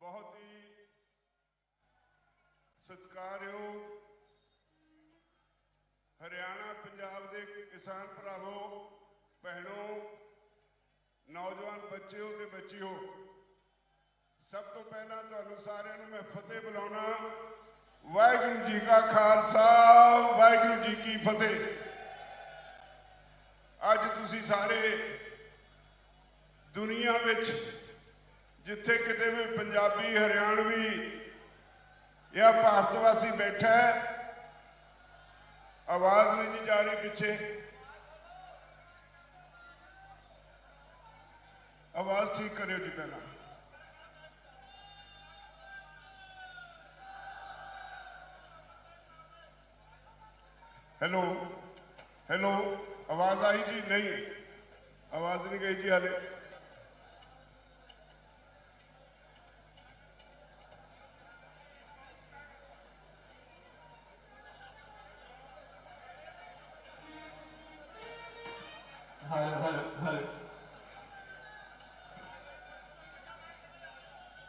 बहुत ही सत्कारयोग हरियाणा पंजाब के किसान भरावों भैनों नौजवान बच्चों ते बच्चियों सब तो पहला तुहानू सारिਆਂ ਨੂੰ मैं फतेह बुलाना। वाहिगुरू जी का खालसा वाहिगुरू जी की फतेह। अज तुसी सारे दुनिया विच जिथे किते भी पंजाबी हरियाणवी या भारतवासी बैठा है, आवाज नहीं जी जा रही पिछे, आवाज ठीक करियो जी पहला। हेलो हेलो आवाज आई जी? नहीं आवाज नहीं गई जी हाले।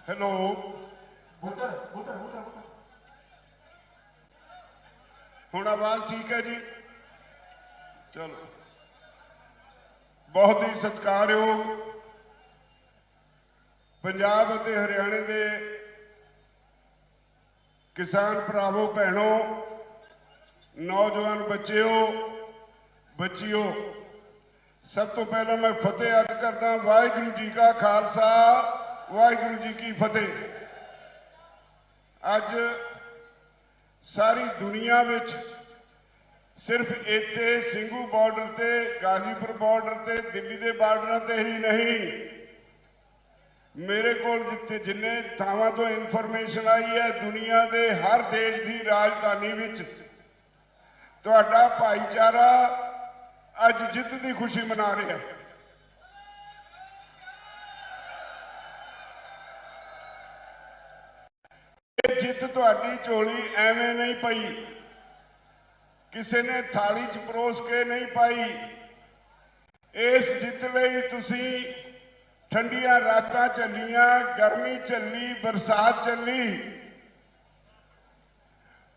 हेलो हुण आवाज ठीक है जी? चलो, बहुत ही सत्कारयोग पंजाब और हरियाणे के किसान भरावों भैनों नौजवान बच्चों बच्चियों, सब तो पहला मैं फतेह अद करदा। वाहिगुरू जी का खालसा वाहिगुरू जी की फतेह। अज सारी दुनिया विच सिर्फ इत्थे ਸਿੰਘੂ बॉर्डर ते गाजीपुर बॉर्डर ते दिल्ली के बार्डर ते ही नहीं, मेरे को जिन्ने थावां तो इन्फॉर्मेशन आई है दुनिया के हर देश की राजधानी विच तुहाडा भाईचारा अज जित की खुशी मना रहा है। जित तुहाडी झोली एवें नहीं पई, किसी ने थाली च परोस के नहीं पाई। इस जित लई तुसी ठंडियां रातां चलियां, गर्मी चली, बरसात चली,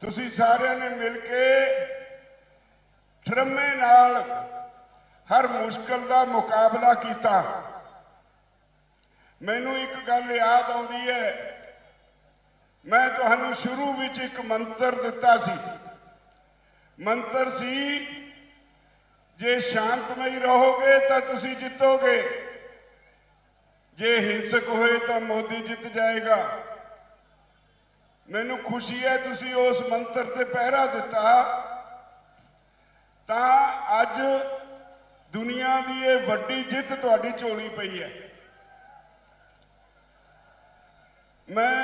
तुसी सारिਆਂ ने मिल के ठरमे नाल हर मुश्किल का मुकाबला किया। मैनू एक गल याद आउंदी है, मैं तुहानू शुरू विच एक मंत्र दिता सी। मंत्र सी जे शांतमई रहोगे तो तुसी जितोगे, जे हिंसक होए तो मोदी जित जाएगा। मैनू खुशी है तुसी उस मंत्र ते पहरा दिता, तां अज दुनिया की ये वड्डी जित तुहाडी झोली पई है। मैं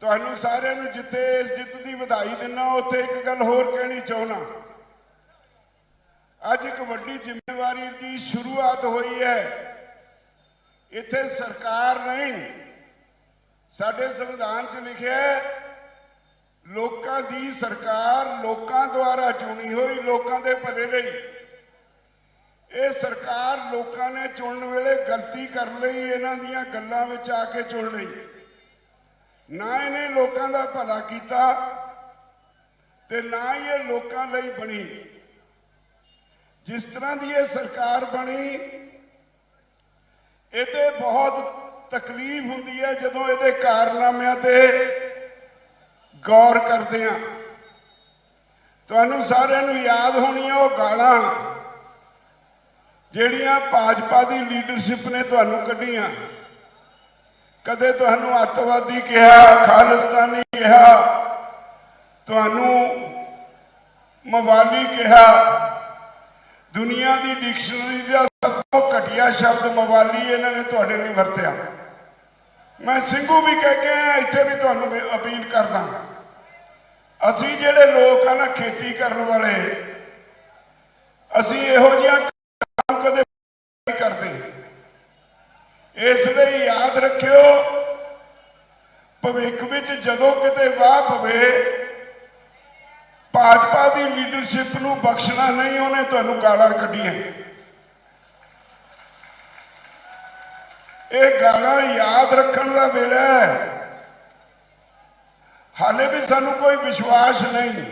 तुहानू सारिਆਂ ਨੂੰ जिथे इस जित की ਵਧਾਈ दिना, उत्थे एक गल होर कहनी चाहना। अज एक वड्डी जिम्मेवारी की शुरुआत हुई है। इत्थे सरकार नहीं, साडे संविधान च लिखिया है लोकां दी सरकार, लोकां द्वारा चुनी हुई, लोकां दे भले लई। ये सरकार लोकां ने चुनन वेले गलती कर लई, इन्हां दीयां गल्लां विच आके चुन लई, ना इन्हें लोगों का भला किया ते ना ये लोगों लई बनी। जिस तरह की ये सरकार बनी, ये बहुत तकलीफ होंदी है जदों ये कारनामिਆਂ ते गौर करते हैं। तुहानू सारिਆਂ ਨੂੰ याद होनी वो गालां ਜਿਹੜੀਆਂ भाजपा की लीडरशिप ने तुहानू कढ़ियां। कदे तुहानू अतवादी कहा, खालिस्तानी कहा, तुहानू मवाली कहा। दुनिया की डिक्शनरी का सब तो घटिया शब्द मवाली इन्होंने तुहाडे लई वरतिया। मैं ਸਿੰਘੂ भी कह के आया, इत्थे भी तुहानू अपील करदा, असी जिहड़े लोग हैं ना खेती करने वाले, असी इहो जिहा काम कदे नहीं करते। इसलिए याद रखियो, भविख विच जदों किते वाह पवे, भाजपा की लीडरशिप नूं बख्शना नहीं, उन्हें तुहानू गालां कढ़ियां। ਇਹ ਗਾਲਾਂ ਯਾਦ ਰੱਖਣ ਦਾ ਵੇਲਾ ਹੈ। ਹਾਲੇ ਵੀ ਸਾਨੂੰ ਕੋਈ ਵਿਸ਼ਵਾਸ ਨਹੀਂ।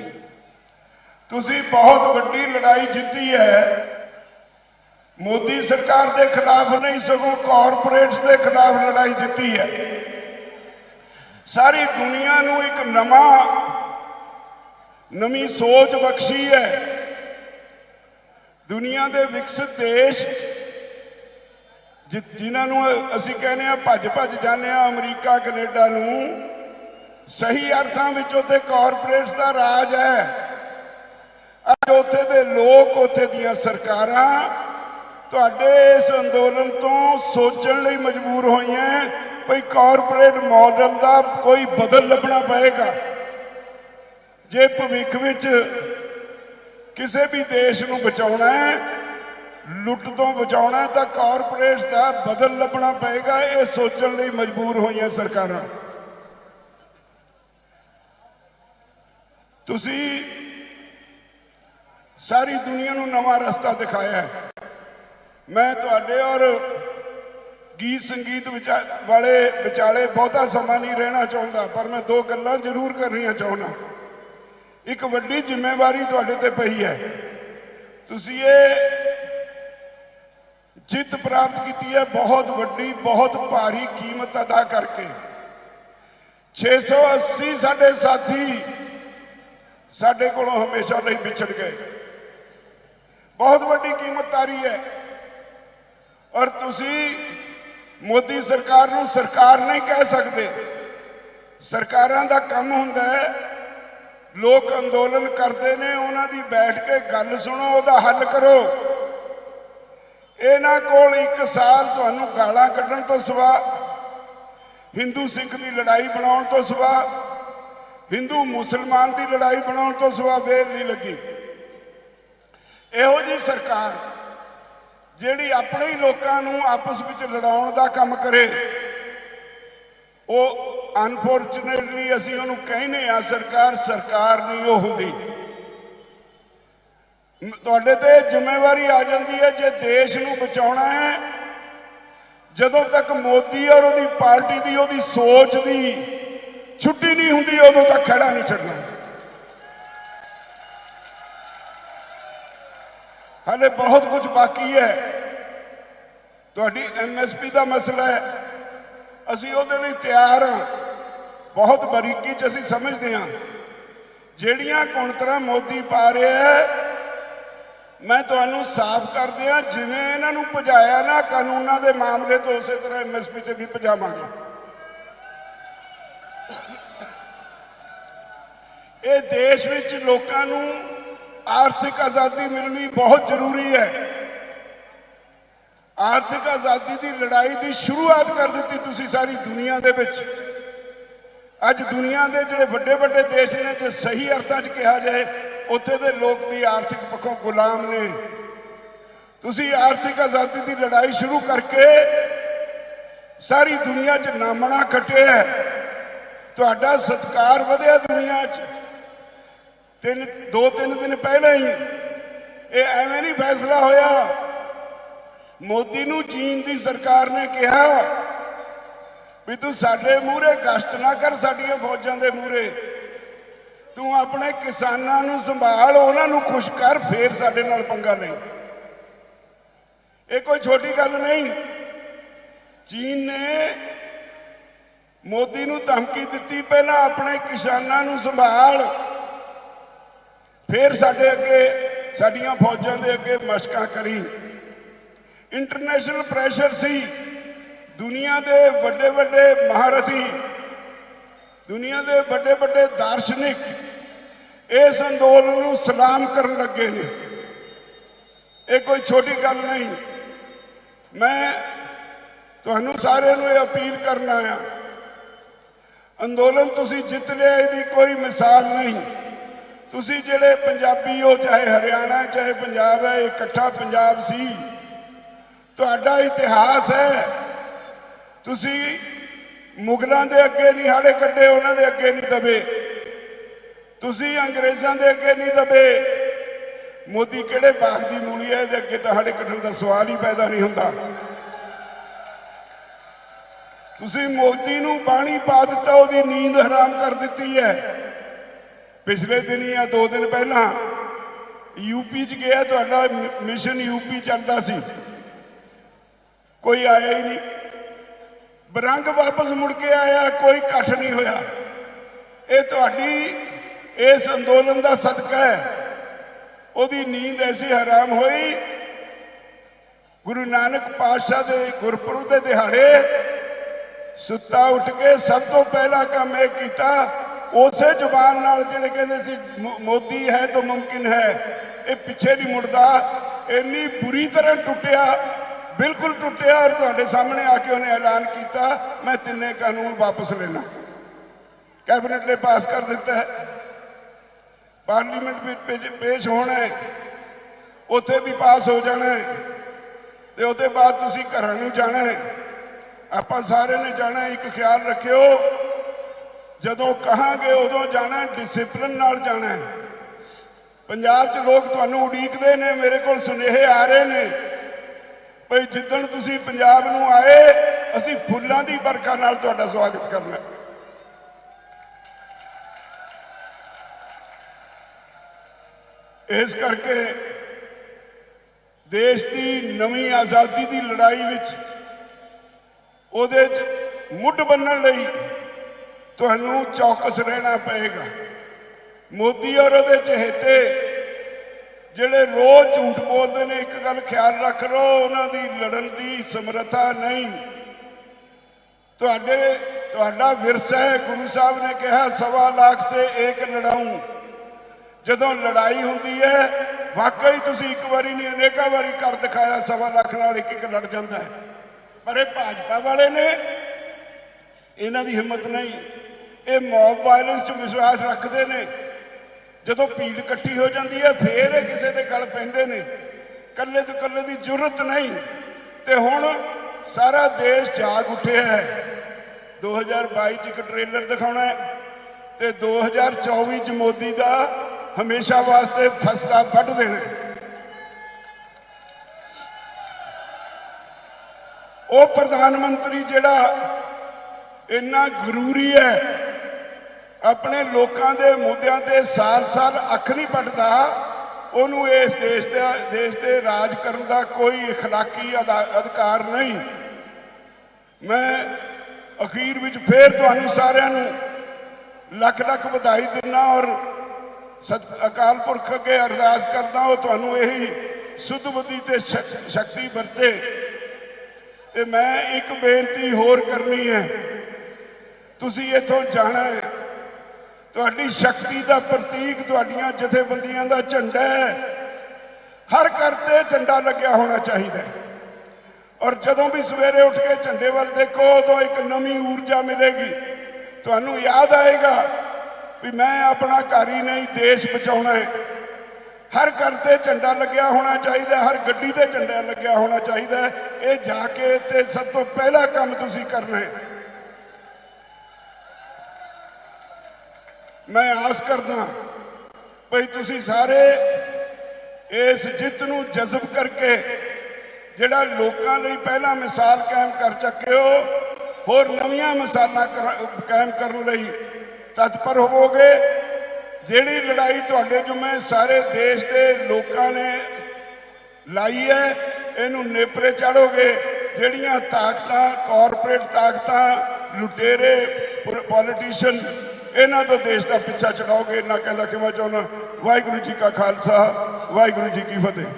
ਤੁਸੀਂ ਬਹੁਤ ਵੱਡੀ ਲੜਾਈ ਜਿੱਤੀ ਹੈ, ਮੋਦੀ ਸਰਕਾਰ ਦੇ ਖਿਲਾਫ ਨਹੀਂ ਸਗੋਂ ਕਾਰਪੋਰੇਟਸ ਦੇ ਖਿਲਾਫ ਲੜਾਈ ਜਿੱਤੀ ਹੈ। ਸਾਰੀ ਦੁਨੀਆ ਨੂੰ ਇੱਕ ਨਵੀਂ ਸੋਚ ਬਖਸ਼ੀ ਹੈ। ਦੁਨੀਆ ਦੇ ਵਿਕਸਿਤ ਦੇਸ਼ ਜਿਨ੍ਹਾਂ ਨੂੰ ਅਸੀਂ ਕਹਿੰਦੇ ਆ ਭੱਜ ਜਾਂਦੇ ਆ ਅਮਰੀਕਾ ਕੈਨੇਡਾ ਨੂੰ, ਸਹੀ ਅਰਥਾਂ ਵਿੱਚ ਉੱਥੇ ਕਾਰਪੋਰੇਟਸ ਦਾ ਰਾਜ ਹੈ। ਅੱਜ ਉੱਥੇ ਦੇ ਲੋਕ, ਉੱਥੇ ਦੀਆਂ ਸਰਕਾਰਾਂ ਤੁਹਾਡੇ ਇਸ ਅੰਦੋਲਨ ਤੋਂ ਸੋਚਣ ਲਈ ਮਜਬੂਰ ਹੋਈਆਂ ਭਈ ਕਾਰਪੋਰੇਟ ਮਾਡਲ ਦਾ ਕੋਈ ਬਦਲ ਲੱਭਣਾ ਪਏਗਾ। ਜੇ ਭਵਿੱਖ ਵਿੱਚ ਕਿਸੇ ਵੀ ਦੇਸ਼ ਨੂੰ ਬਚਾਉਣਾ ਹੈ, ਲੁੱਟ ਤੋਂ ਬਚਾਉਣਾ ਹੈ, ਤਾਂ ਕਾਰਪੋਰੇਟਸ ਦਾ ਬਦਲ ਲੱਭਣਾ ਪਏਗਾ। ਇਹ ਸੋਚਣ ਲਈ ਮਜਬੂਰ ਹੋਈਆਂ ਸਰਕਾਰਾਂ। ਤੁਸੀਂ ਸਾਰੀ ਦੁਨੀਆ ਨੂੰ ਨਵਾਂ ਰਸਤਾ ਦਿਖਾਇਆ ਹੈ। ਮੈਂ ਤੁਹਾਡੇ ਔਰ ਗੀਤ ਸੰਗੀਤ ਵਾਲੇ ਵਿਚਾਲੇ ਬਹੁਤਾ ਸਮਾਂ ਨਹੀਂ ਰਹਿਣਾ ਚਾਹੁੰਦਾ, ਪਰ ਮੈਂ ਦੋ ਗੱਲਾਂ ਜ਼ਰੂਰ ਕਰਨੀਆਂ ਚਾਹੁੰਦਾ। ਇੱਕ ਵੱਡੀ ਜ਼ਿੰਮੇਵਾਰੀ ਤੁਹਾਡੇ ਤੇ ਪਈ ਹੈ। ਤੁਸੀਂ ਇਹ ਜਿੱਤ ਪ੍ਰਾਪਤ ਕੀਤੀ ਹੈ ਬਹੁਤ ਵੱਡੀ, ਬਹੁਤ ਭਾਰੀ ਕੀਮਤ ਅਦਾ ਕਰਕੇ। 680 ਸਾਡੇ ਸਾਥੀ ਸਾਡੇ ਕੋਲੋਂ ਹਮੇਸ਼ਾ ਲਈ ਵਿਛੜ ਗਏ। ਬਹੁਤ ਵੱਡੀ ਕੀਮਤ ਤਾਰੀ ਹੈ। ਔਰ ਤੁਸੀਂ ਮੋਦੀ ਸਰਕਾਰ ਨੂੰ ਸਰਕਾਰ ਨਹੀਂ ਕਹਿ ਸਕਦੇ। ਸਰਕਾਰਾਂ ਦਾ ਕੰਮ ਹੁੰਦਾ ਹੈ, ਲੋਕ ਅੰਦੋਲਨ ਕਰਦੇ ਨੇ, ਉਹਨਾਂ ਦੀ ਬੈਠ ਕੇ ਗੱਲ ਸੁਣੋ, ਉਹਦਾ ਹੱਲ ਕਰੋ। ਇਹਨਾਂ ਕੋਲ 1 ਸਾਲ ਤੁਹਾਨੂੰ ਗਾਲਾਂ ਕੱਢਣ ਤੋਂ ਸਿਵਾ, ਹਿੰਦੂ ਸਿੱਖ ਦੀ ਲੜਾਈ ਬਣਾਉਣ ਤੋਂ ਸਿਵਾ, ਹਿੰਦੂ ਮੁਸਲਮਾਨ ਦੀ ਲੜਾਈ ਬਣਾਉਣ ਤੋਂ ਸਿਵਾ ਵੇਲ ਨਹੀਂ ਲੱਗੀ। ਇਹੋ ਜਿਹੀ ਸਰਕਾਰ ਜਿਹੜੀ ਆਪਣੇ ਹੀ ਲੋਕਾਂ ਨੂੰ ਆਪਸ ਵਿੱਚ ਲੜਾਉਣ ਦਾ ਕੰਮ ਕਰੇ, ਉਹ ਅਨਫੋਰਚੂਨੇਟਲੀ ਅਸੀਂ ਉਹਨੂੰ ਕਹਿੰਦੇ ਆ ਸਰਕਾਰ ਨਹੀਂ ਉਹ ਹੁੰਦੀ। ਤੁਹਾਡੇ ਤੇ ਜ਼ਿੰਮੇਵਾਰੀ ਆ ਜਾਂਦੀ ਹੈ, ਜੇ ਦੇਸ਼ ਨੂੰ ਬਚਾਉਣਾ ਹੈ, ਜਦੋਂ ਤੱਕ ਮੋਦੀ ਔਰ ਉਹਦੀ ਪਾਰਟੀ ਦੀ, ਉਹਦੀ ਸੋਚ ਦੀ ਛੁੱਟੀ ਨਹੀਂ ਹੁੰਦੀ, ਉਦੋਂ ਤੱਕ ਖੜਾ ਨਹੀਂ ਛੱਡਣਾ। ਹਾਲੇ ਬਹੁਤ ਕੁਝ ਬਾਕੀ ਹੈ। ਤੁਹਾਡੀ MSP ਦਾ ਮਸਲਾ ਹੈ, ਅਸੀਂ ਉਹਦੇ ਲਈ ਤਿਆਰ ਹਾਂ। ਬਹੁਤ ਬਰੀਕੀ 'ਚ ਅਸੀਂ ਸਮਝਦੇ ਹਾਂ। ਜਿਹੜੀਆਂ ਕੁਣਤਰਾਂ ਮੋਦੀ ਪਾ ਰਿਹਾ ਹੈ, ਮੈਂ ਤੁਹਾਨੂੰ ਸਾਫ਼ ਕਰ ਦਿਆਂ, ਜਿਵੇਂ ਇਹਨਾਂ ਨੂੰ ਭਜਾਇਆ ਨਾ ਕਾਨੂੰਨਾਂ ਦੇ ਮਾਮਲੇ ਤੋਂ, ਉਸੇ ਤਰ੍ਹਾਂ MSP ਤੇ ਵੀ ਭਜਾਵਾਂਗੇ। ਇਹ ਦੇਸ਼ ਵਿੱਚ ਲੋਕਾਂ ਨੂੰ ਆਰਥਿਕ ਆਜ਼ਾਦੀ ਮਿਲਣੀ ਬਹੁਤ ਜ਼ਰੂਰੀ ਹੈ। ਆਰਥਿਕ ਆਜ਼ਾਦੀ ਦੀ ਲੜਾਈ ਦੀ ਸ਼ੁਰੂਆਤ ਕਰ ਦਿੱਤੀ ਤੁਸੀਂ ਸਾਰੀ ਦੁਨੀਆ ਦੇ ਵਿੱਚ। ਅੱਜ ਦੁਨੀਆ ਦੇ ਜਿਹੜੇ ਵੱਡੇ ਦੇਸ਼ ਨੇ, ਜੇ ਸਹੀ ਅਰਥਾਂ 'ਚ ਕਿਹਾ ਜਾਏ, ਉੱਥੇ ਦੇ ਲੋਕ ਵੀ ਆਰਥਿਕ ਪੱਖੋਂ ਗੁਲਾਮ ਨੇ। ਤੁਸੀਂ ਆਰਥਿਕ ਆਜ਼ਾਦੀ ਦੀ ਲੜਾਈ ਸ਼ੁਰੂ ਕਰਕੇ ਸਾਰੀ ਦੁਨੀਆ 'ਚ ਨਾਮਣਾ ਖੱਟਿਆ। ਤੁਹਾਡਾ ਸਤਿਕਾਰ ਵਧਿਆ ਦੁਨੀਆ 'ਚ। 2-3 ਦਿਨ ਪਹਿਲਾਂ ਹੀ ਇਹ ਐਵੇਂ ਨਹੀਂ ਫੈਸਲਾ ਹੋਇਆ। ਮੋਦੀ ਨੂੰ ਚੀਨ ਦੀ ਸਰਕਾਰ ਨੇ ਕਿਹਾ ਵੀ ਤੂੰ ਸਾਡੇ ਮੂਹਰੇ ਗਸ਼ਤ ਨਾ ਕਰ, ਸਾਡੀਆਂ ਫੌਜਾਂ ਦੇ ਮੂਹਰੇ ਤੂੰ ਆਪਣੇ ਕਿਸਾਨਾਂ ਨੂੰ ਸੰਭਾਲ, ਉਹਨਾਂ ਨੂੰ ਖੁਸ਼ ਕਰ, ਫੇਰ ਸਾਡੇ ਨਾਲ ਪੰਗਾ ਲਈ। ਇਹ ਕੋਈ ਛੋਟੀ ਗੱਲ ਨਹੀਂ। ਚੀਨ ਨੇ ਮੋਦੀ ਨੂੰ ਧਮਕੀ ਦਿੱਤੀ, ਪਹਿਲਾਂ ਆਪਣੇ ਕਿਸਾਨਾਂ ਨੂੰ ਸੰਭਾਲ, ਫਿਰ ਸਾਡੇ ਅੱਗੇ, ਸਾਡੀਆਂ ਫੌਜਾਂ ਦੇ ਅੱਗੇ ਮਸ਼ਕਾਂ ਕਰੀ। ਇੰਟਰਨੈਸ਼ਨਲ ਪ੍ਰੈਸ਼ਰ ਸੀ। ਦੁਨੀਆ ਦੇ ਵੱਡੇ ਮਹਾਰਥੀ, ਦੁਨੀਆ ਦੇ ਵੱਡੇ ਦਾਰਸ਼ਨਿਕ ਇਸ ਅੰਦੋਲਨ ਨੂੰ ਸਲਾਮ ਕਰਨ ਲੱਗੇ ਨੇ। ਇਹ ਕੋਈ ਛੋਟੀ ਗੱਲ ਨਹੀਂ। ਮੈਂ ਤੁਹਾਨੂੰ ਸਾਰਿਆਂ ਨੂੰ ਇਹ ਅਪੀਲ ਕਰਨਾ ਆ, ਅੰਦੋਲਨ ਤੁਸੀਂ ਜਿੱਤ ਲਿਆ, ਇਹਦੀ ਕੋਈ ਮਿਸਾਲ ਨਹੀਂ। ਤੁਸੀਂ ਜਿਹੜੇ ਪੰਜਾਬੀ ਹੋ, ਚਾਹੇ ਹਰਿਆਣਾ ਚਾਹੇ ਪੰਜਾਬ ਹੈ, ਇਕੱਠਾ ਪੰਜਾਬ ਸੀ। ਤੁਹਾਡਾ ਇਤਿਹਾਸ ਹੈ। ਤੁਸੀਂ ਮੁਗਲਾਂ ਦੇ ਅੱਗੇ ਨਹੀਂ ਹਾੜੇ ਕੱਢੇ, ਉਹਨਾਂ ਦੇ ਅੱਗੇ ਨਹੀਂ ਦਬੇ। ਤੁਸੀਂ ਅੰਗਰੇਜ਼ਾਂ ਦੇ ਅੱਗੇ ਨਹੀਂ ਦਬੇ। ਮੋਦੀ ਕਿਹੜੇ ਬਾਗ ਦੀ ਮੂਲੀ ਹੈ, ਇਹਦੇ ਅੱਗੇ ਤਾਂ ਹਾੜੇ ਕੱਢਣ ਦਾ ਸਵਾਲ ਹੀ ਪੈਦਾ ਨਹੀਂ ਹੁੰਦਾ। ਤੁਸੀਂ ਮੋਦੀ ਨੂੰ ਬਾਣੀ ਪਾ ਦਿੱਤਾ, ਉਹਦੀ ਨੀਂਦ ਹਰਾਮ ਕਰ ਦਿੱਤੀ ਹੈ। ਪਿਛਲੇ ਦਿਨੀ ਆ 2 ਦਿਨ ਪਹਿਲਾਂ यूपी च गया, ਤੁਹਾਡਾ ਮਿਸ਼ਨ यूपी ਚੱਲਦਾ ਸੀ, ਕੋਈ ਆਇਆ ਹੀ ਨਹੀਂ। ਬਰੰਗ ਵਾਪਸ ਮੁੜ ਕੇ ਆਇਆ, ਕੋਈ ਇਕੱਠ ਨਹੀਂ ਹੋਇਆ। ਇਹ ਤੁਹਾਡੀ ਇਸ ਅੰਦੋਲਨ ਦਾ ਸਦਕਾ ਹੈ। ਉਹਦੀ ਨੀਂਦ ਐਸੀ ਹਰਾਮ ਹੋਈ। ਗੁਰੂ ਨਾਨਕ ਪਾਤਸ਼ਾਹ ਦੇ ਗੁਰਪੁਰਬ ਦੇ ਦਿਹਾੜੇ ਸੁੱਤਾ ਉੱਠ ਕੇ ਸਭ ਤੋਂ ਪਹਿਲਾ ਕੰਮ ਇਹ ਕੀਤਾ, ਉਸੇ ਜ਼ੁਬਾਨ ਨਾਲ ਜਿਹੜੇ ਕਹਿੰਦੇ ਸੀ ਮੋਦੀ ਹੈ ਤਾਂ ਮੁਮਕਿਨ ਹੈ, ਇਹ ਪਿੱਛੇ ਨਹੀਂ ਮੁੜਦਾ, ਇੰਨੀ ਬੁਰੀ ਤਰ੍ਹਾਂ ਟੁੱਟਿਆ, ਬਿਲਕੁਲ ਟੁੱਟਿਆ। ਔਰ ਤੁਹਾਡੇ ਸਾਹਮਣੇ ਆ ਕੇ ਉਹਨੇ ਐਲਾਨ ਕੀਤਾ, ਮੈਂ 3 ਕਾਨੂੰਨ ਵਾਪਸ ਲੈਣਾ। कैबिनेट ने पास कर दिता है, पार्लीमेंट में पेश होना है, उत्थे भी पास हो जाना है, तो उसके बाद तुसी घरां नूं जाना है। आपां सारे ने जाना है। एक ख्याल रखियो, जदों कहांगे उदों जाना है, डिसिपलिन नाल जाना है। पंजाब च लोग तुहानूं उड़ीकदे ने, मेरे कोल सुनेहे आ रहे ने भई जिद्दण तुसी पंजाब नूं आए, असीं फुल्लां दी बरखा नाल तुहाडा स्वागत करना। इस करके देश की नवी आज़ादी की लड़ाई विच उहदे च मुठ बन्नण लई तुहानूं चौकस रहना पएगा। मोदी और उहदे चहेते जिहड़े रोज़ झूठ बोलते हैं, एक गल ख्याल रख लो, उन्हां दी लड़न की समर्था नहीं। तुहाडा विरसा है। गुरु साहब ने कहा 1.25 लाख से एक लड़ाऊं। जदों लड़ाई होंदी है, वाकई तुसी एक बारी नहीं अनेका बारी कर दिखाया, 1.25 लाख नाल एक लड़ जाता है। पर ये भाजपा वाले ने, इन्हां दी हिम्मत नहीं। ये मॉब वायलेंस च विश्वास रखते हैं। जदों भीड़ इकट्ठी हो जाती है, फिर किसी के गल पैंदे ने, कल्ले तो कल्ले की जरूरत नहीं। तो हुण सारा देश जाग उठे है। 2022 च एक ट्रेलर दिखाना है, तो 2024 च मोदी का हमेशा वास्ते फसदा वढ़ देना। वो प्रधानमंत्री जिहड़ा इन्ना गरूरी है, अपने लोगों के मुद्दों से साल साल अख नहीं पटदा, उन्होंने इस देश के राज करने का कोई इखलाकी अधिकार नहीं। मैं अखीर विच फिर तुहानूं सारिआं नूं लख लख बधाई दिना और अकाल पुरख अगे अरदास करदा, वो तुहानूं यही सुध बुद्धि ते शक्ति वरते। ते मैं एक बेनती होर करनी है, तुसी इथों जाना है। तुहाडी शक्ति का प्रतीक तुहाडीआं जथेबंदियां दा झंडा है। हर घर ते झंडा लग्या होना चाहिए। और जदों भी सवेरे उठ के झंडे वाल देखो, तो एक नवी ऊर्जा मिलेगी। तुहानूं याद आएगा भी मैं अपना घर ही नहीं, देश बचाना है। हर घर ते झंडा लग्या होना चाहिए, हर गड्डी ते झंडा लग्या होना चाहिए। ये जाके ते सब तो पहला काम तुसी करना है। मैं आस करदा भाई तुसी सारे इस जित नूं जज़ब करके जिहड़ा लोकां लई पहला मिसाल कायम कर चुके हो, होर नवीं मिसालां कायम करने लई तत्पर होवोगे। जिहड़ी लड़ाई तुहाडे जुम्मे सारे देश के लोकां ने लाई है, इहनूं नेपरे चाढ़ोगे। जिहड़ियां ताकतां, कॉरपोरेट ताकतां, लुटेरे पॉलिटिशियन, इन्हां तो देश का पिछा छड़ाओगे। इन्ना कहंदा कि मैं चाहुंदा। वाहिगुरू जी का खालसा, वाहिगुरू जी की फतेह।